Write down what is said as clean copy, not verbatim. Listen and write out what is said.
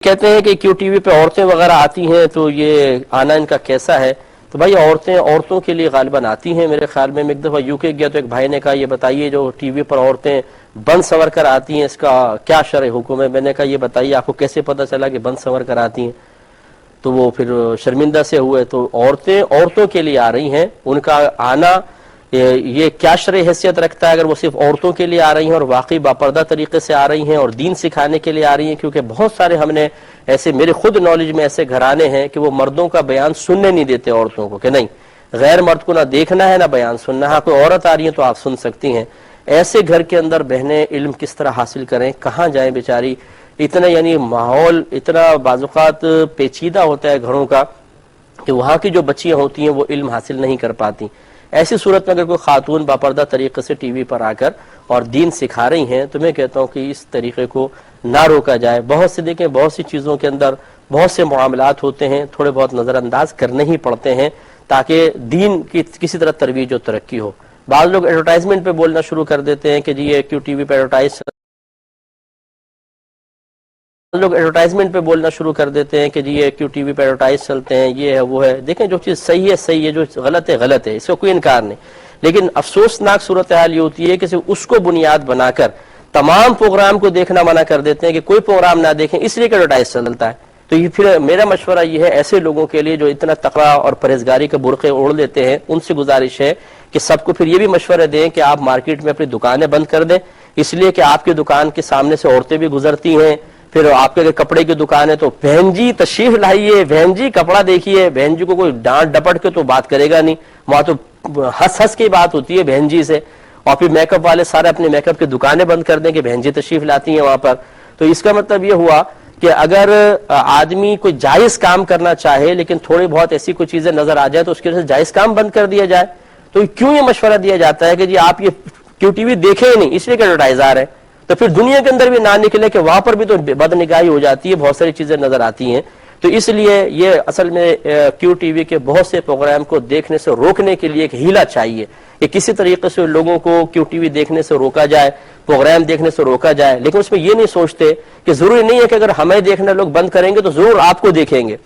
کہتے ہیں کہ کیوں ٹی وی پہ عورتیں وغیرہ آتی ہیں تو یہ آنا ان کا کیسا ہے؟ تو بھائی عورتوں کے لیے غالباً آتی ہیں میرے خیال میں ایک دفعہ یو کے گیا تو ایک بھائی نے کہا یہ بتائیے جو ٹی وی پر عورتیں بن سنور کر آتی ہیں اس کا کیا شرع حکم ہے؟ میں نے کہا یہ بتائیے آپ کو کیسے پتہ چلا کہ بن سنور کر آتی ہیں؟ تو وہ پھر شرمندہ سے ہوئے. تو عورتوں کے لیے آ رہی ہیں، ان کا آنا یہ کیا شرعی حیثیت رکھتا ہے اگر وہ صرف عورتوں کے لیے آ رہی ہیں اور واقعی باپردہ طریقے سے آ رہی ہیں اور دین سکھانے کے لیے آ رہی ہیں؟ کیونکہ بہت سارے ہم نے ایسے میرے خود نالج میں ایسے گھرانے ہیں کہ وہ مردوں کا بیان سننے نہیں دیتے عورتوں کو، کہ نہیں غیر مرد کو نہ دیکھنا ہے نہ بیان سننا ہے. کوئی عورت آ رہی ہے تو آپ سن سکتی ہیں. ایسے گھر کے اندر بہنیں علم کس طرح حاصل کریں؟ کہاں جائیں بیچاری؟ اتنا یعنی ماحول اتنا بعض اوقات پیچیدہ ہوتا ہے گھروں کا کہ وہاں کی جو بچیاں ہوتی ہیں وہ علم حاصل نہیں کر پاتی. ایسی صورت میں اگر کوئی خاتون باپردہ طریقے سے ٹی وی پر آ کر اور دین سکھا رہی ہیں تو میں کہتا ہوں کہ اس طریقے کو نہ روکا جائے. بہت سی چیزوں کے اندر بہت سے معاملات ہوتے ہیں تھوڑے بہت نظر انداز کرنے ہی پڑتے ہیں تاکہ دین کی کسی طرح ترویج و ترقی ہو. بعض لوگ ایڈورٹائزمنٹ پہ بولنا شروع کر دیتے ہیں کہ جی یہ کیوں ٹی وی پہ بولنا شروع کر دیتے ہیں کہ جی یہ کیوں ٹی وی پہ ایڈورٹائز چلتے ہیں، یہ ہے وہ ہے. دیکھیں جو چیز صحیح ہے صحیح ہے، جو غلط ہے غلط ہے، اس کا کوئی انکار نہیں. لیکن افسوسناک صورتحال یہ ہوتی ہے کہ صرف اس کو بنیاد بنا کر تمام پروگرام کو دیکھنا منع کر دیتے ہیں کہ کوئی پروگرام نہ دیکھیں اس لیے کہ ایڈورٹائز چلتا ہے. تو یہ پھر میرا مشورہ یہ ہے ایسے لوگوں کے لیے جو اتنا تقویٰ اور پرہیزگاری کے برقعے اوڑھ لیتے ہیں ان سے گزارش ہے کہ سب کو پھر یہ بھی مشورہ دیں کہ آپ مارکیٹ میں اپنی دکانیں بند کر دیں، اس لیے کہ آپ کی دکان کے سامنے سے عورتیں بھی گزرتی ہیں. پھر آپ کے اگر کپڑے کی دکان ہے تو بہن جی تشریف لائیے، بہن جی کپڑا دیکھیے. بہن جی کو کوئی ڈانٹ ڈپٹ کے تو بات کرے گا نہیں، وہاں تو ہنس ہنس کی بات ہوتی ہے بہن جی سے. اور پھر میک اپ والے سارے اپنے میک اپ کی دکانیں بند کر دیں کہ بہن جی تشریف لاتی ہیں وہاں پر. تو اس کا مطلب یہ ہوا کہ اگر آدمی کوئی جائز کام کرنا چاہے لیکن تھوڑی بہت ایسی کوئی چیزیں نظر آ جائے تو اس کی وجہ سے جائز کام بند کر دیا جائے. تو کیوں یہ مشورہ دیا جاتا ہے کہ جی آپ یہ کیوں ٹی وی دیکھیں ہی نہیں اس لیے کہ ایڈورٹائزر ہے؟ تو پھر دنیا کے اندر بھی نہ نکلے کہ وہاں پر بھی تو بد نگاہی ہو جاتی ہے، بہت ساری چیزیں نظر آتی ہیں. تو اس لیے یہ اصل میں کیو ٹی وی کے بہت سے پروگرام کو دیکھنے سے روکنے کے لیے ایک ہیلا چاہیے کہ کسی طریقے سے لوگوں کو کیو ٹی وی دیکھنے سے روکا جائے، پروگرام دیکھنے سے روکا جائے. لیکن اس میں یہ نہیں سوچتے کہ ضروری نہیں ہے کہ اگر ہمیں دیکھنا لوگ بند کریں گے تو ضرور آپ کو دیکھیں گے.